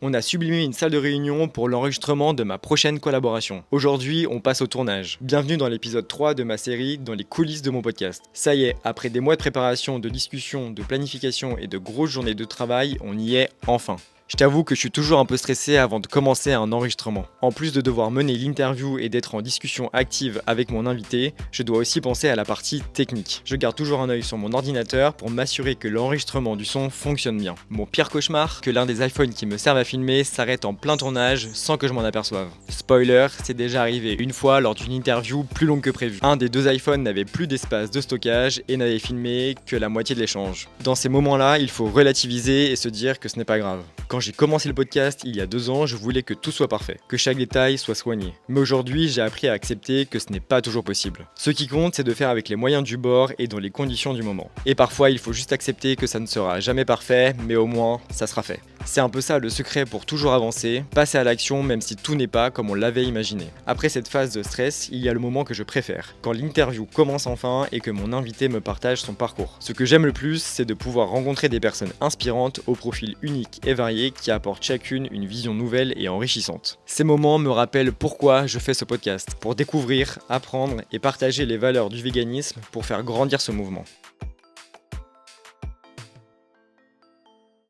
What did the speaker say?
On a sublimé une salle de réunion pour l'enregistrement de ma prochaine collaboration. Aujourd'hui, on passe au tournage. Bienvenue dans l'épisode 3 de ma série Dans les coulisses de mon podcast. Ça y est, après des mois de préparation, de discussion, de planification et de grosses journées de travail, on y est enfin. Je t'avoue que je suis toujours un peu stressé avant de commencer un enregistrement. En plus de devoir mener l'interview et d'être en discussion active avec mon invité, je dois aussi penser à la partie technique. Je garde toujours un œil sur mon ordinateur pour m'assurer que l'enregistrement du son fonctionne bien. Mon pire cauchemar, que l'un des iPhones qui me servent à filmer s'arrête en plein tournage sans que je m'en aperçoive. Spoiler, c'est déjà arrivé une fois lors d'une interview plus longue que prévu. Un des deux iPhones n'avait plus d'espace de stockage et n'avait filmé que la moitié de l'échange. Dans ces moments-là, il faut relativiser et se dire que ce n'est pas grave. Quand j'ai commencé le podcast il y a 2 ans, je voulais que tout soit parfait, que chaque détail soit soigné. Mais aujourd'hui, j'ai appris à accepter que ce n'est pas toujours possible. Ce qui compte, c'est de faire avec les moyens du bord et dans les conditions du moment. Et parfois, il faut juste accepter que ça ne sera jamais parfait, mais au moins, ça sera fait. C'est un peu ça le secret pour toujours avancer, passer à l'action même si tout n'est pas comme on l'avait imaginé. Après cette phase de stress, il y a le moment que je préfère, quand l'interview commence enfin et que mon invité me partage son parcours. Ce que j'aime le plus, c'est de pouvoir rencontrer des personnes inspirantes au profil unique et varié qui apportent chacune une vision nouvelle et enrichissante. Ces moments me rappellent pourquoi je fais ce podcast, pour découvrir, apprendre et partager les valeurs du véganisme pour faire grandir ce mouvement.